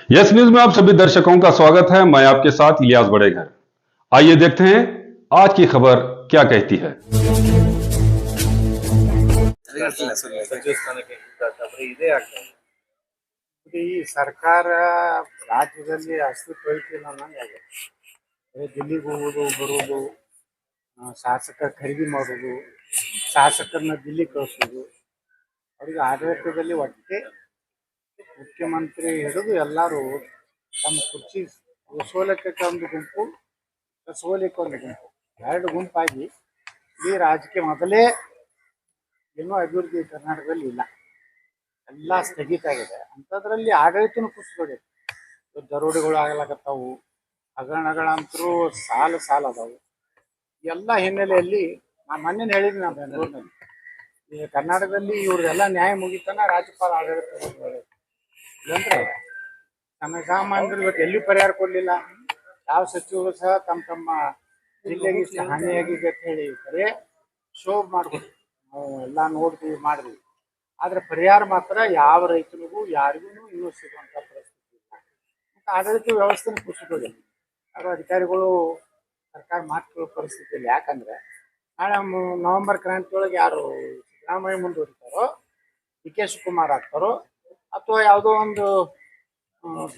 Yes news में आप सभी दर्शकों का स्वागत है। मैं आपके साथ इलियास बड़ेघर। आइए देखते हैं आज की खबर क्या कहती है। ಸಚಿವ ಸ್ಥಾನಕ್ಕೆ ಕೂತಾದ್ರೆ ಇದೇ ಆಗ್ತದೆ. ಈ ಸರ್ಕಾರ ರಾಜ್ಯದಲ್ಲಿ ಅಸ್ತಿತ್ವ ಐತಿಲ್ಲ ಅನ್ನಂಗೆ ಆಗಿದೆ. ದಿಲ್ಲಿಗೆ ಹೋಗೋದು ಬರೋದು, ಶಾಸಕ ಖರೀದಿ ಮಾಡೋದು, ಶಾಸಕರನ್ನ ದಿಲ್ಲಿ ಕಳಿಸೋದು, ಅವ್ರಿಗೆ ಆಡಳಿತದಲ್ಲಿ ಒಟ್ಟೆ ಮುಖ್ಯಮಂತ್ರಿ ಹಿಡಿದು ಎಲ್ಲರೂ ತಮ್ಮ ಕುರ್ಚಿ ಸೋಲಕ್ಕೆ ಒಂದು ಗುಂಪು, ಸೋಲಿಕ್ಕೆ ಒಂದು ಗುಂಪು, ಎರಡು ಗುಂಪಾಗಿ ಈ ರಾಜಕೀಯ ಮೊದಲೇ ಏನೂ ಅಭಿವೃದ್ಧಿ ಕರ್ನಾಟಕದಲ್ಲಿ ಇಲ್ಲ, ಎಲ್ಲ ಸ್ಥಗಿತ ಆಗಿದೆ. ಅಂಥದ್ರಲ್ಲಿ ಆಡಳಿತನೂ ಕುಸಿದೋಗಿದೆ. ದರೋಡೆಗಳು ಆಗಲಾಗತ್ತಾವು, ಹಗರಣಗಳಂತರೂ ಸಾಲ ಅದಾವು. ಎಲ್ಲ ಹಿನ್ನೆಲೆಯಲ್ಲಿ ನಾನು ಮೊನ್ನೆ ಹೇಳಿದ್ದೀನಿ, ನಾನು ಬೆಂಗಳೂರಿನಲ್ಲಿ ಈಗ ಕರ್ನಾಟಕದಲ್ಲಿ ಇವ್ರದೆಲ್ಲ ನ್ಯಾಯ ಮುಗಿತಾನ ರಾಜ್ಯಪಾಲ ಆಡಳಿತ ಇಲ್ಲಂದ್ರೆ ಜನಸಾಮಾನ್ಯರು ಇವತ್ತು ಎಲ್ಲಿ ಪರಿಹಾರ ಕೊಡಲಿಲ್ಲ. ಯಾವ ಸಚಿವರು ಸಹ ತಮ್ಮ ಜಿಲ್ಲೆಗೆ ಇಷ್ಟು ಹಾನಿಯಾಗಿದೆ ಅಂತ ಹೇಳಿ ಬರೇ ಶೋ ಮಾಡ್ಬೋದು, ನಾವು ಎಲ್ಲ ನೋಡ್ತೀವಿ ಮಾಡಿದ್ವಿ, ಆದರೆ ಪರಿಹಾರ ಮಾತ್ರ ಯಾವ ರೈತನಿಗೂ ಯಾರಿಗೂ ಇನ್ನೂ ಸಿಗುವಂಥ ಪರಿಸ್ಥಿತಿ ಇಲ್ಲ. ಮತ್ತು ಆಡಳಿತ ವ್ಯವಸ್ಥೆನ ಕುಸಿದೋಗಿದೆ. ಯಾರೋ ಅಧಿಕಾರಿಗಳು ಸರ್ಕಾರ ಮಾತು ಕೇಳೋ ಪರಿಸ್ಥಿತಿ ಇಲ್ಲ. ಯಾಕಂದರೆ ನಾಳೆ ನವೆಂಬರ್ ಕ್ರಾಂತಿ ಒಳಗೆ ಯಾರು ಸಿದ್ದರಾಮಯ್ಯ ಮುಂದುವರಿತಾರೋ, ಡಿ ಕೆ ಶಿವಕುಮಾರ್ ಆಗ್ತಾರೋ, ಅಥವಾ ಯಾವುದೋ ಒಂದು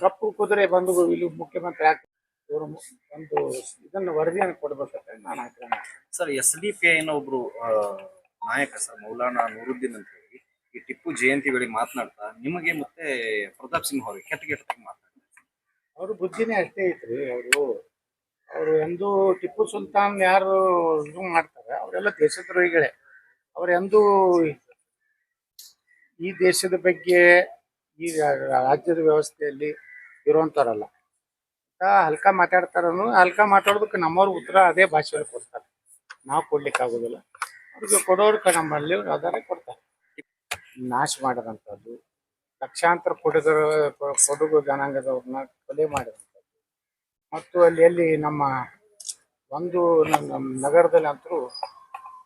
ಕಪ್ಪು ಕುದುರೆ ಬಂದು ಇಲ್ಲಿ ಮುಖ್ಯಮಂತ್ರಿ ಆಗ್ತಾರೆ, ಇವರು ಒಂದು ಇದನ್ನು ವರದಿಯನ್ನು ಕೊಡ್ಬೇಕಂತ ನಾನು ಆಗ್ರಹ. ಸರ್, SDPI ಒಬ್ರು ನಾಯಕ ಸರ್ ಮೌಲಾನಾ ನೂರುದ್ದೀನ್ ಅಂತ ಹೇಳಿ ಈ ಟಿಪ್ಪು ಜಯಂತಿ ವೇಳೆ ಮಾತನಾಡ್ತಾ ನಿಮಗೆ ಮತ್ತೆ ಪ್ರತಾಪ್ ಸಿಂಹ ಅವ್ರಿಗೆ ಕೆಟ್ಟ ಮಾತನಾಡ್ತಾರೆ. ಅವರು ಬುದ್ಧಿನೇ ಅಷ್ಟೇ ಐತ್ರಿ. ಅವರು ಎಂದೂ ಟಿಪ್ಪು ಸುಲ್ತಾನ್ ಯಾರು ಇದು ಮಾಡ್ತಾರೆ ಅವರೆಲ್ಲ ದೇಶದ್ರೋಹಿಗಳೇ. ಅವ್ರು ಎಂದೂ ಈ ದೇಶದ ಬಗ್ಗೆ, ಈ ರಾಜ್ಯದ ವ್ಯವಸ್ಥೆಯಲ್ಲಿ ಇರುವಂಥವ್ರಲ್ಲ. ಹಲ್ಕ ಮಾತಾಡ್ತಾರನು, ಹಲ್ಕ ಮಾತಾಡೋದಕ್ಕೆ ನಮ್ಮವ್ರಿಗೆ ಉತ್ತರ ಅದೇ ಭಾಷೆಯಲ್ಲಿ ಕೊಡ್ತಾರೆ, ನಾವು ಕೊಡ್ಲಿಕ್ಕೆ ಆಗೋದಿಲ್ಲ. ಅವ್ರಿಗೆ ಕೊಡೋರ್ಕ ನಮ್ಮಲ್ಲಿ ಆಧಾರ ಕೊಡ್ತಾರೆ. ನಾಶ ಮಾಡಿದಂಥದ್ದು, ಲಕ್ಷಾಂತರ ಕೊಡಗು ಜನಾಂಗದವ್ರನ್ನ ಕೊಲೆ ಮಾಡಿದಂಥದ್ದು, ಮತ್ತು ಅಲ್ಲಿ ನಮ್ಮ ಒಂದು ನಮ್ಮ ನಗರದಲ್ಲಿ ಅಂತರೂ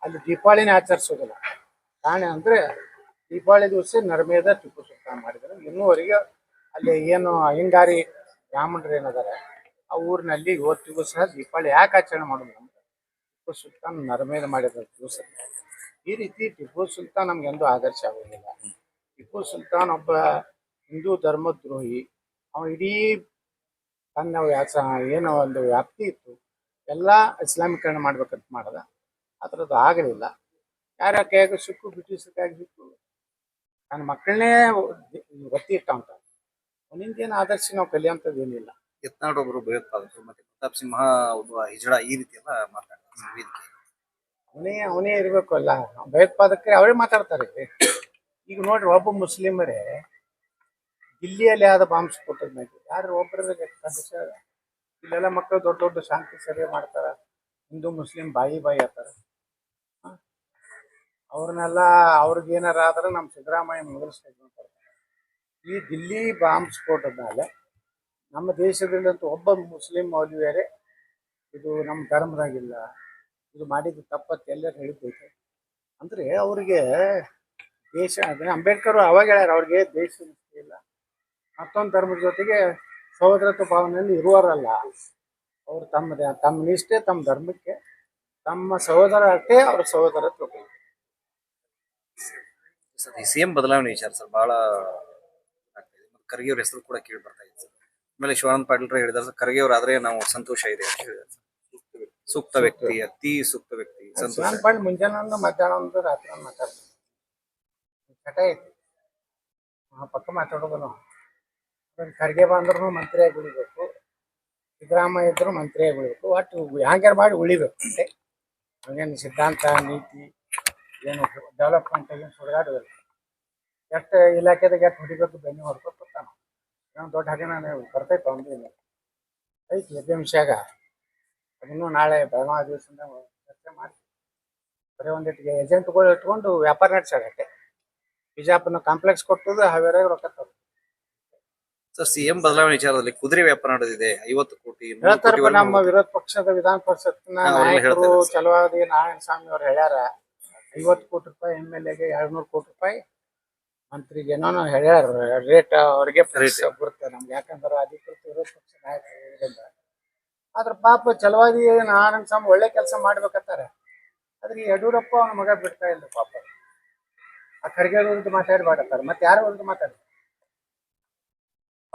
ಅಲ್ಲಿ ದೀಪಾವಳಿನೇ ಆಚರಿಸೋದಿಲ್ಲ. ಕಾರಣ ಅಂದರೆ ದೀಪಾವಳಿ ದಿವಸ ನರ್ಮೇದ ಟಿಪ್ಪು ಸುಲ್ತಾನ್ ಮಾಡಿದ್ರು. ಇನ್ನೂವರೆಗೆ ಅಲ್ಲಿ ಏನು ಅಯ್ಯಂಗಾರಿ ಬ್ರಾಹ್ಮಣರು ಏನಿದ್ದಾರೆ ಆ ಊರಿನಲ್ಲಿ ಇವತ್ತಿಗೂ ಸಹ ದೀಪಾವಳಿ ಯಾಕೆ ಆಚರಣೆ ಮಾಡೋದು ಅಂದ್ರೆ ಟಿಪ್ಪು ಸುಲ್ತಾನ್ ನರ್ಮೇದ ಮಾಡಿದ ದಿವಸ. ಈ ರೀತಿ ಟಿಪ್ಪು ಸುಲ್ತಾನ್ ನಮ್ಗೆ ಎಂದೂ ಆದರ್ಶ ಆಗೋದಿಲ್ಲ. ಟಿಪ್ಪು ಸುಲ್ತಾನ್ ಒಬ್ಬ ಹಿಂದೂ ಧರ್ಮದ್ರೋಹಿ. ಅವನು ಇಡೀ ತನ್ನ ಏನೋ ಒಂದು ವ್ಯಾಪ್ತಿ ಇತ್ತು ಎಲ್ಲ ಇಸ್ಲಾಮೀಕರಣ ಮಾಡ್ಬೇಕಂತ ಮಾಡ್ದ, ಅದರದ್ದು ಆಗಲಿಲ್ಲ. ಯಾರ ಕೈಯಾಗ ಸಿಕ್ಕು, ಬ್ರಿಟಿಷ್ ಕೈಯಾಗ ಸಿಕ್ಕು, ನನ್ನ ಮಕ್ಕಳನ್ನೇ ಒತ್ತಿ ಇಟ್ಟಂತ. ಅವನಿಂದೇನು ಆದರ್ಶ ನಾವು ಕಲಿಯುವಂಥದ್ದು ಏನಿಲ್ಲ. ಯತ್ನಾಳ್ ಒಬ್ರು ಭಯೋತ್ಪಾದಕರು ಮತ್ತೆ ಪ್ರತಾಪ್ ಸಿಂಹ ಒಬ್ಬ ಹಿಜಡ, ಈ ರೀತಿ ಎಲ್ಲ ಮಾತಾಡ್ತಾರೆ. ಅವನೇ ಇರಬೇಕು ಅಲ್ಲ, ಭಯೋತ್ಪಾದಕರೇ ಅವರೇ ಮಾತಾಡ್ತಾರೆ. ಈಗ ನೋಡ್ರಿ, ಒಬ್ಬ ಮುಸ್ಲಿಮರೇ ದಿಲ್ಲಿಯಲ್ಲಿ ಆದ ಬಾಂಬ್ ಸ್ಫೋಟದ ಮೇಲೆ ಯಾರು ಒಬ್ಬರ ಇಲ್ಲೆಲ್ಲ ಮಕ್ಕಳು ದೊಡ್ಡ ದೊಡ್ಡ ಶಾಂತಿ ಸಭೆ ಮಾಡ್ತಾರ, ಹಿಂದೂ ಮುಸ್ಲಿಂ ಬಾಯಿ ಆತಾರ. ಅವ್ರನ್ನೆಲ್ಲ ಅವ್ರಿಗೆ ಏನಾರ ಆದ್ರೆ ನಮ್ಮ ಸಿದ್ದರಾಮಯ್ಯ ಮೊದಲು ಸ್ಟೇಟ್ಮೆಂಟ್ ಕೊಡ್ತಾರೆ. ಈ ದಿಲ್ಲಿ ಬಾಂಬ್ ಸ್ಫೋಟದ ಮೇಲೆ ನಮ್ಮ ದೇಶದಲ್ಲಂತೂ ಒಬ್ಬ ಮುಸ್ಲಿಂ ಮೌಲ್ವಿಯರೇ ಇದು ನಮ್ಮ ಧರ್ಮದಾಗಿಲ್ಲ, ಇದು ಮಾಡಿದ್ದು ತಪ್ಪತ್ತು ಎಲ್ಲರೂ ಹೇಳಿದ್ದೈತೆ ಅಂದರೆ ಅವ್ರಿಗೆ ದೇಶ, ಅಂಬೇಡ್ಕರ್ ಅವಾಗ ಹೇಳ್ಯಾರ ಅವ್ರಿಗೆ ದೇಶ ಇಲ್ಲ, ಮತ್ತೊಂದು ಧರ್ಮದ ಜೊತೆಗೆ ಸಹೋದರತ್ವ ಭಾವನೆಯಲ್ಲಿ ಇರುವವರಲ್ಲ. ಅವರು ತಮ್ಮ ನಿಷ್ಠೆ, ತಮ್ಮ ಧರ್ಮಕ್ಕೆ, ತಮ್ಮ ಸಹೋದರ ಅಷ್ಟೇ ಅವ್ರ ಸಹೋದರತ್ವ. CM ಬದಲಾವಣೆ ವಿಚಾರ ಸರ್ ಬಹಳ ಆಗ್ತಾಯಿದೆ. ಖರ್ಗೆ ಅವ್ರ ಹೆಸರು ಕೂಡ ಕೇಳಿ ಬರ್ತಾ ಇದೆ ಸರ್. ಆಮೇಲೆ ಶಿವಾನಂದ ಪಾಟೀಲ್ ಹೇಳಿದಾರೆ ಸರ್, ಖರ್ಗೆ ಅವರಾದ್ರೆ ನಾವು ಸಂತೋಷ ಇದೆ ಅಂತ ಹೇಳಿದಾರೆ ಸರ್. ಸೂಕ್ತ ವ್ಯಕ್ತಿ, ಅತಿ ಸೂಕ್ತ ವ್ಯಕ್ತಿ ಶಿವಾನಂದ ಪಾಟೀಲ್ ಮುಂಜಾನೆ ಮಧ್ಯಾಹ್ನ ರಾತ್ರಿ ಮಾತಾಡ್ತಾರೆ, ಚಟ ಐತಿ, ಪಕ್ಕ ಮಾತಾಡೋದು. ನಾವು ಖರ್ಗೆ ಬಂದ್ರೂ ಮಂತ್ರಿಯಾಗಿ ಉಳಿಬೇಕು, ಸಿದ್ದರಾಮಯ್ಯ ಇದ್ರು ಮಂತ್ರಿಯಾಗಿ ಉಳಿಬೇಕು, ಒಟ್ಟು ಹ್ಯಾಂಗಾರ ಮಾಡಿ ಉಳಿಬೇಕು ಅಷ್ಟೇ. ಹಂಗೇನು ಸಿದ್ಧಾಂತ ನೀತಿ ಏನು ಡೆವಲಪ್ಮೆಂಟ್ ಏನು ಸುಡಗಾಡೋದಿಲ್ಲ. ಎಷ್ಟು ಇಲಾಖೆದಾಗ ಎಷ್ಟು ಹೊಡಿಬೇಕು ಬೆನ್ನಿ ಹೊಡ್ಕೊಂಡು ಬರ್ತಾನೆ. ಏನೋ ದೊಡ್ಡ ಹಾಗೆ ನಾನು ಬರ್ತೈತೆ ಒಂದು ಇಲ್ಲ ಐತಿ ವಿಷಯಾಗ. ಅದನ್ನು ನಾಳೆ ಬೆಳಗಾವಿ ದಿವಸದಿಂದ ಚರ್ಚೆ ಮಾಡಿ ಬರೀ ಒಂದಿಟ್ಟಿಗೆ ಏಜೆಂಟ್ಗಳು ಇಟ್ಕೊಂಡು ವ್ಯಾಪಾರ ನಡೆಸಾಡಕ್ಕೆ ಬಿಜಾಪುರನ ಕಾಂಪ್ಲೆಕ್ಸ್ ಕೊಟ್ಟದು ಹಾವೇರಾಗ ರೊಕ್ಕ ತಗೋದು. ಸರ್, CM ಬದಲಾವಣೆ ವಿಚಾರದಲ್ಲಿ ಕುದುರೆ ವ್ಯಾಪಾರ ನಡೆದಿದೆ, 50 ಕೋಟಿ ಹೇಳ್ತಾರಪ್ಪ. ನಮ್ಮ ವಿರೋಧ ಪಕ್ಷದ ವಿಧಾನ ಪರಿಷತ್ನ ನಾಯಕರು ಚಲವಾದಿ ನಾರಾಯಣ ಸ್ವಾಮಿ ಅವ್ರು ಹೇಳ್ಯಾರ, 50 ಕೋಟಿ ರೂಪಾಯಿ MLA ಗೆ 200 ಕೋಟಿ ರೂಪಾಯಿ ಮಂತ್ರಿಗೆ ಏನೋ ಹೇಳ್ಯಾರ ರೇಟ್ ಅವ್ರಿಗೆ ಬರುತ್ತೆ ನಮ್ಗೆ, ಯಾಕಂದ್ರೆ ಅಧಿಕೃತ ವಿರೋಧ ಪಕ್ಷ ನಾಯಕರು ಇರೋದ್ರಿಂದ. ಆದ್ರ ಪಾಪ ಛಲವಾದಿ ನಾರಾಯಣ ಸ್ವಾಮಿ ಒಳ್ಳೆ ಕೆಲಸ ಮಾಡ್ಬೇಕಂತಾರೆ. ಆದ್ರೆ ಈ ಯಡಿಯೂರಪ್ಪ ಅವನ ಮಗ ಬಿಡ್ತಾ ಇಲ್ಲ ಪಾಪ. ಆ ಖರ್ಗೆ ವಿರುದ್ಧ ಮಾತಾಡ್ಬಾಡತ್ತಾರ, ಮತ್ತೆ ಯಾರ ವಿರುದ್ಧ ಮಾತಾಡ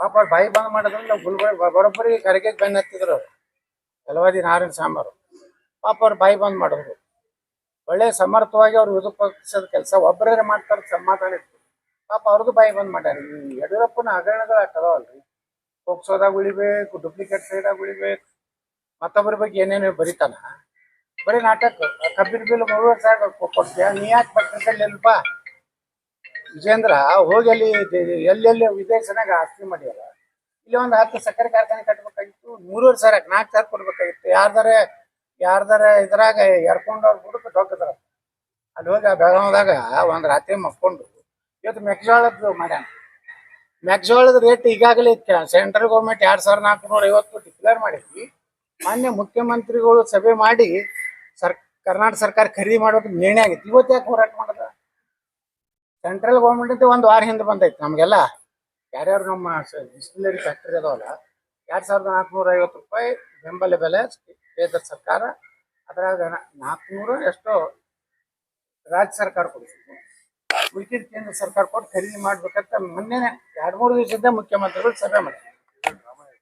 ಪಾಪ ಅವ್ರು ಬಾಯಿ ಬಂದ್ ಮಾಡಿದ್ರೆ ನಾವು ಬರೋಬ್ಬರಿ ಖರ್ಗೆ ಬೆನ್ನ ಹತ್ತಿದ್ರು ಅವ್ರು ಛಲವಾದಿ ನಾರಾಯಣ ಸ್ವಾಮಿ ಅವರು. ಪಾಪ ಅವ್ರು ಬಾಯಿ ಬಂದ್ ಮಾಡಿದ್ರು. ಒಳ್ಳೆ ಸಮರ್ಥವಾಗಿ ಅವ್ರು ವಿರೋಧ ಪಕ್ಷದ ಕೆಲಸ ಒಬ್ಬರೇ ಮಾಡ್ತಾರೆ, ಸಮಾಧಾನ ಇತ್ತು. ಪಾಪ ಅವ್ರದ್ದು ಬಾಯಿ ಬಂದ್ ಮಾಡ್ಯಾರ. ಈ ಯಡಿಯೂರಪ್ಪನ ಹಗರಣಗಳು ಅಟ್ಟದವಲ್ರಿ, ಪೋಕ್ಸೋದಾಗ ಉಳಿಬೇಕು, ಡೂಪ್ಲಿಕೇಟ್ ಸೈಡಾಗ ಉಳಿಬೇಕು, ಮತ್ತೊಬ್ಬರ ಬಗ್ಗೆ ಏನೇನು ಬರೀತಾನ. ಬರೀ ನಾಟಕ. ಕಬ್ಬಿನ ಬಿಲ್ 3,000 ಕೊಡ್ತೀಯ, ನೀ ಯಾಕೆ ಪತ್ರಕಲ್ಲಿಲ್ಪ ವಿಜೇಂದ್ರ ಹೋಗಿ ಅಲ್ಲಿ ಎಲ್ಲೆಲ್ಲಿ ವಿದೇಶನಾಗ ಆಸ್ತಿ ಮಾಡ್ಯಾರ. ಇಲ್ಲಿ ಒಂದು 10 ಸಕ್ಕರೆ ಕಾರ್ಖಾನೆ ಕಟ್ಬೇಕಾಗಿತ್ತು, 3,500 4,000 ಕೊಡ್ಬೇಕಾಗಿತ್ತು. ಯಾರ್ದಾರ ಇದ್ರಾಗ ಎರ್ಕೊಂಡವ್ರು ಹುಡುಕ ದೊಡ್ಡದ್ರ ಅಲ್ಲಿ ಹೋಗಿ ಬೆಳಗಾವದಾಗ ಒಂದ್ ರಾತ್ರಿ ಮಕ್ಕೊಂಡು ಇವತ್ತು ಮೆಕ್ಕೆಜೋಳದ್ದು ಮಾಡ್ಯಾನ. ಮೆಕ್ಕೆಜೋಳದ ರೇಟ್ ಈಗಾಗಲೇ ಸೆಂಟ್ರಲ್ ಗೌರ್ಮೆಂಟ್ 2,450 ಡಿಕ್ಲೇರ್ ಮಾಡಿದ್ವಿ. ಮಾನ್ಯ ಮುಖ್ಯಮಂತ್ರಿಗಳು ಸಭೆ ಮಾಡಿ ಕರ್ನಾಟಕ ಸರ್ಕಾರ ಖರೀದಿ ಮಾಡೋದು ನಿರ್ಣಯ ಆಗಿತ್ತು. ಇವತ್ತು ಯಾಕೆ ಹೋರಾಟ ಮಾಡೋದು? ಸೆಂಟ್ರಲ್ ಗೌರ್ಮೆಂಟ್ ಅಂತ 1 ವಾರ ಹಿಂದೆ ಬಂದೈತಿ ನಮಗೆಲ್ಲ. ಯಾರ್ಯಾರು ನಮ್ಮ ಡಿಸ್ಟಿಲರಿ ಫ್ಯಾಕ್ಟರಿ ಅದಾವಲ್ಲ, 2,450 ರೂಪಾಯಿ ಬೆಂಬಲ ಬೆಲೆ ಕೇಂದ್ರ ಸರ್ಕಾರ, ಅದ್ರಾಗ 400 ಎಷ್ಟೋ ರಾಜ್ಯ ಸರ್ಕಾರ ಕೊಡ್ತಿತ್ತು, ಉಳಿದ ಕೇಂದ್ರ ಸರ್ಕಾರ ಕೊಟ್ಟು ಖರೀದಿ ಮಾಡ್ಬೇಕಂತ ಮೊನ್ನೆ 2-3 ದಿವಸದಿಂದ ಮುಖ್ಯಮಂತ್ರಿಗಳು ಸಭೆ ಮಾಡಿದ್ರು.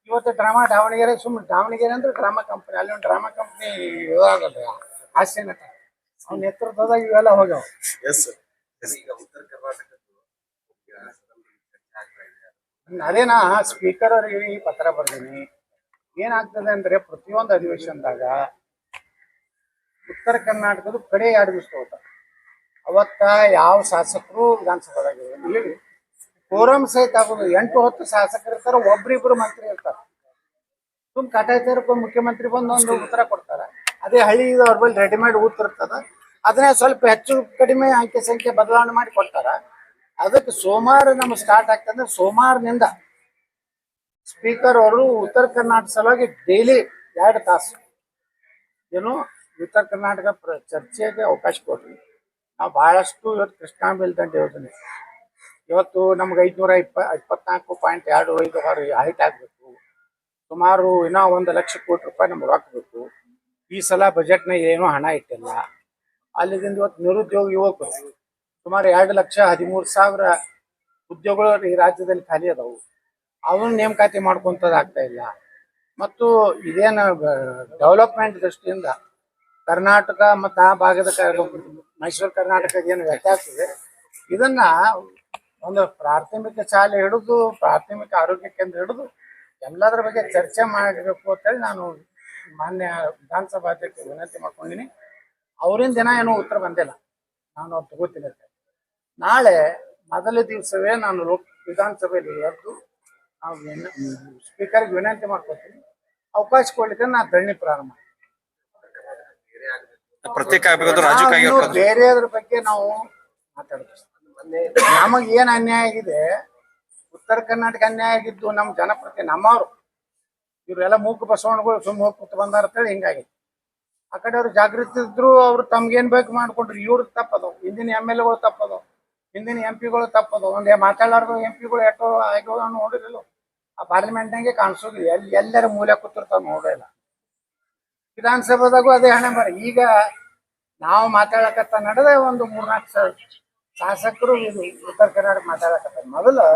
ಇವತ್ತು ಡ್ರಾಮಾ ದಾವಣಗೆರೆ, ಸುಮ್ಮನೆ ದಾವಣಗೆರೆ ಅಂದ್ರೆ ಡ್ರಾಮಾ ಕಂಪನಿ, ಅಲ್ಲಿ ಒಂದು ಡ್ರಾಮಾ ಕಂಪನಿ ಇವಾಗಲ್ಲ ಹಾಸ್ಯ ನಟ, ಅವ್ನ ನೇತೃತ್ವದಾಗ ಇವೆಲ್ಲ ಹೋಗ್ಯಾವ. ಅದೇನಾ ಸ್ಪೀಕರ್ ಅವರಿಗೆ ಈ ಪತ್ರ ಬರ್ದೀನಿ. ಏನಾಗ್ತದೆ ಅಂದ್ರೆ ಪ್ರತಿಯೊಂದು ಅಧಿವೇಶನದಾಗ ಉತ್ತರ ಕರ್ನಾಟಕದ ಕಡೆ 2 ದಿವಸ ಹೋಗ್ತಾರೆ. ಅವತ್ತ ಯಾವ ಶಾಸಕರು ವಿಧಾನಸಭಾದಾಗ ಇಲ್ಲಿ ಕೋರಂ ಸಹಿತ ಆಗೋದು 8-10 ಶಾಸಕರು ಇರ್ತಾರೆ, ಒಬ್ರಿಬ್ರು ಮಂತ್ರಿ ಇರ್ತಾರೆ. ಸುಮ್ ಕಾಟಾಚಾರಕ್ಕೆ ಮುಖ್ಯಮಂತ್ರಿ ಬಂದು ಒಂದು ಉತ್ತರ ಕೊಡ್ತಾರೆ. ಅದೇ ಹಳ್ಳಿ ಅವ್ರ ಬಳಿ ರೆಡಿಮೇಡ್ ಉತ್ತರ ಇರ್ತದ, ಅದನ್ನೇ ಸ್ವಲ್ಪ ಹೆಚ್ಚು ಕಡಿಮೆ ಅಂಕೆ ಸಂಖ್ಯೆ ಬದಲಾವಣೆ ಮಾಡಿ ಕೊಡ್ತಾರ. ಅದಕ್ಕೆ ಸೋಮವಾರ ನಮ್ಗೆ ಸ್ಟಾರ್ಟ್ ಆಗ್ತದೆ. ಸೋಮವಾರನಿಂದ ಸ್ಪೀಕರ್ ಅವರು ಉತ್ತರ ಕರ್ನಾಟಕ ಸಲುವಾಗಿ ಡೈಲಿ 2 ತಾಸು ಏನು ಉತ್ತರ ಕರ್ನಾಟಕ ಚರ್ಚೆಗೆ ಅವಕಾಶ ಕೊಡ್ರಿ. ನಾವು ಬಹಳಷ್ಟು ಇವತ್ತು ಕೃಷ್ಣಾ ಮೇಲ್ದಂಡೆ ಯೋಜನೆ ಇವತ್ತು ನಮ್ಗೆ 524.25 ಹೈಟ್ ಆಗಬೇಕು. ಸುಮಾರು ಇನ್ನೂ 1 ಲಕ್ಷ ಕೋಟಿ ರೂಪಾಯಿ ನಮ್ಗೆ ಹಾಕಬೇಕು. ಈ ಸಲ ಬಜೆಟ್ನಾಗ ಏನೂ ಹಣ ಇಟ್ಟಿಲ್ಲ. ಅಲ್ಲಿಂದ ಇವತ್ತು ನಿರುದ್ಯೋಗ ಯುವಕರು ಸುಮಾರು 2,13,000 ಉದ್ಯೋಗಗಳು ಈ ರಾಜ್ಯದಲ್ಲಿ ಖಾಲಿ ಅದಾವು. ಅವನ್ನ ನೇಮಕಾತಿ ಮಾಡ್ಕೊಂತದಾಗ್ತಾ ಇಲ್ಲ. ಮತ್ತು ಇದೇನು ಡೆವಲಪ್ಮೆಂಟ್ ದೃಷ್ಟಿಯಿಂದ ಕರ್ನಾಟಕ ಮತ್ತು ಆ ಭಾಗದ ಮೈಸೂರು ಕರ್ನಾಟಕದ ಏನು ವ್ಯತ್ಯಾಸ ಇದೆ, ಇದನ್ನ ಒಂದು ಪ್ರಾಥಮಿಕ ಶಾಲೆ ಹಿಡಿದು ಪ್ರಾಥಮಿಕ ಆರೋಗ್ಯ ಕೇಂದ್ರ ಹಿಡಿದು ಎಲ್ಲದರ ಬಗ್ಗೆ ಚರ್ಚೆ ಮಾಡಬೇಕು ಅಂತೇಳಿ ನಾನು ಮಾನ್ಯ ವಿಧಾನಸಭಾ ಅಧ್ಯಕ್ಷ ವಿನಂತಿ ಮಾಡ್ಕೊಂಡಿನಿ. ಅವರಿಂದ ದಿನ ಏನೂ ಉತ್ತರ ಬಂದಿಲ್ಲ, ನಾನು ಅವ್ರು ತಗೋತೀನಿ. ನಾಳೆ ಮೊದಲ ದಿವಸವೇ ನಾನು ವಿಧಾನಸಭೆಯಲ್ಲಿ ಎದ್ದು ಸ್ಪೀಕರ್ಗೆ ವಿನಂತಿ ಮಾಡ್ಕೊತೀನಿ, ಅವಕಾಶ ಕೊಡ್ಲಿಕ್ಕೆ ನಾನು ಧರಣಿ ಪ್ರಾರಂಭ ಬೇರೆಯದ್ರ ಬಗ್ಗೆ ನಾವು ಮಾತಾಡ್ತೀವಿ. ನಮಗೆ ಏನ್ ಅನ್ಯಾಯ ಆಗಿದೆ, ಉತ್ತರ ಕರ್ನಾಟಕ ಅನ್ಯಾಯ ಆಗಿದ್ದು ನಮ್ಮ ಜನಪ್ರತಿ ನಮ್ಮವ್ರು ಇವರೆಲ್ಲ ಮೂಕ ಬಸವಣ್ಣಗಳು ಸುಮ್ಮ ಹೋಗಿ ಕೂತ್ ಬಂದಾರ ಅಂತೇಳಿ ಹಿಂಗಾಗಿತ್ತು. ಆ ಕಡೆ ಅವ್ರು ಜಾಗೃತಿ ಇದ್ರು, ಅವ್ರು ತಮ್ಗೇನ್ ಬೇಕು ಮಾಡ್ಕೊಂಡ್ರು. ಇವ್ರು ತಪ್ಪದವು, ಹಿಂದಿನ MLA ಗಳು ತಪ್ಪದವು, ಹಿಂದಿನ MP ಗಳು ತಪ್ಪದವು. ಒಂದೇ ಮಾತಾಡಲಾರ್ದು MP ಗಳು ಎಷ್ಟೋ ಆಗ್ಯಾವ ನೋಡಿರಲ್ಲ. ಆ ಪಾರ್ಲಿಮೆಂಟ್ನಾಗೆ ಕಾಣಿಸೋದು ಎಲ್ಲರ ಮೂಲೆ ಕೂತಿರ್ತಾವ ನೋಡಿಲ್ಲ. ವಿಧಾನಸಭಾದಾಗೂ ಅದೇ ಹಣೆ ಬರ. ಈಗ ನಾವು ಮಾತಾಡಕತ್ತ ನಡೆದ ಒಂದು 3-4 ಶಾಸಕರು ಇದು ಉತ್ತರ ಕರ್ನಾಟಕ ಮಾತಾಡಕತ್ತ. ಮೊದಲು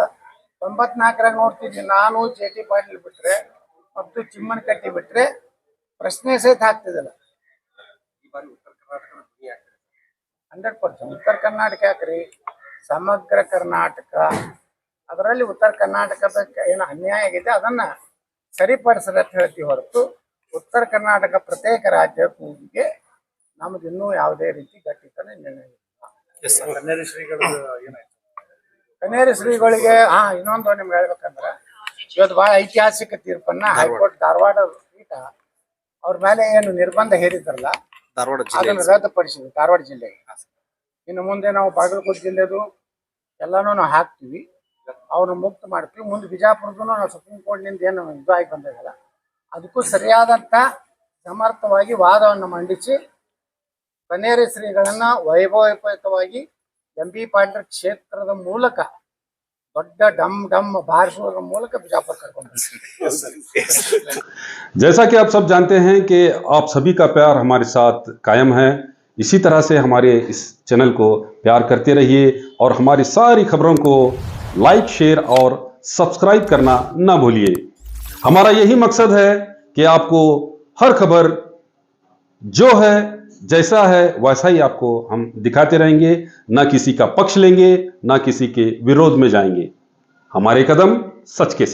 94ರಾಗ ನೋಡ್ತಿದ್ವಿ, ನಾನು JT ಪಾಟೀಲ್ ಬಿಟ್ರೆ ಮತ್ತು ಚಿಮ್ಮನಕಟ್ಟಿ ಬಿಟ್ರೆ ಪ್ರಶ್ನೆ ಸಹಿತ ಹಾಕ್ತಿದಿಲ್ಲ. 100% ಉತ್ತರ ಕರ್ನಾಟಕ ಯಾಕ್ರಿ, ಸಮಗ್ರ ಕರ್ನಾಟಕ. ಅದರಲ್ಲಿ ಉತ್ತರ ಕರ್ನಾಟಕದ ಏನು ಅನ್ಯಾಯ ಆಗಿದೆ ಅದನ್ನ ಸರಿಪಡಿಸ್ರಿ ಅಂತ ಹೇಳ್ತೀವಿ ಹೊರತು ಉತ್ತರ ಕರ್ನಾಟಕ ಪ್ರತ್ಯೇಕ ರಾಜ್ಯ ಕೂಗಿಗೆ ನಮ್ದು ಇನ್ನೂ ಯಾವುದೇ ರೀತಿ ಗಟ್ಟಿತನ ನಿರ್ಣಯ ಇಲ್ಲ. ಕನ್ನೇರಿ ಶ್ರೀಗಳಿಗೆ ಇನ್ನೊಂದು ನಿಮ್ಗೆ ಹೇಳ್ಬೇಕಂದ್ರೆ, ಇವತ್ತು ಬಹಳ ಐತಿಹಾಸಿಕ ತೀರ್ಪನ್ನ ಹೈಕೋರ್ಟ್ ಧಾರವಾಡ ಪೀಠ ಅವ್ರ ಮೇಲೆ ಏನು ನಿರ್ಬಂಧ ಹೇರಿದ್ರಲ್ಲ ಅದನ್ನು ರದ್ದುಪಡಿಸಿದ್ವಿ ಧಾರವಾಡ ಜಿಲ್ಲೆಗೆ. ಇನ್ನು ಮುಂದೆ ನಾವು ಬಾಗಲಕೋಟೆ ಜಿಲ್ಲೆದು ಎಲ್ಲಾನು ನಾವು ಹಾಕ್ತಿವಿ, ಅವ್ರನ್ನ ಮುಕ್ತ ಮಾಡ್ತೀವಿ. ಮುಂದೆ ಬಿಜಾಪುರದೂ ನಾವು ಸುಪ್ರೀಂ ಕೋರ್ಟ್ನಿಂದ ಏನು ಇದು ಆಗಿ ಬಂದಿದಲ್ಲ ಅದಕ್ಕೂ ಸರಿಯಾದಂತ ಸಮರ್ಥವಾಗಿ ವಾದವನ್ನು ಮಂಡಿಸಿ ಕನ್ನೇರಿ ಶ್ರೀಗಳನ್ನ ವೈಭವಯುತವಾಗಿ ಎಂ.ಬಿ. ಪಾಟೀಲ್ ಕ್ಷೇತ್ರದ ಮೂಲಕ ದೊಡ್ಡ ಡಮ್ ಡಮ್ ಬಾರಿಸುವುದರ ಮೂಲಕ ಬಿಜಾಪುರ ಕರ್ಕೊಂಡು जैसा कि आप सब जानते हैं कि आप सभी का प्यार हमारे साथ कायम है। इसी तरह से हमारे इस चैनल को प्यार करते रहिए और हमारी सारी खबरों को लाइक, शेयर और सब्सक्राइब करना ना भूलिए। हमारा यही मकसद है कि आपको हर खबर जो है जैसा है वैसा ही आपको हम दिखाते रहेंगे, ना किसी का पक्ष लेंगे, ना किसी के विरोध में जाएंगे। हमारे कदम सच के साथ।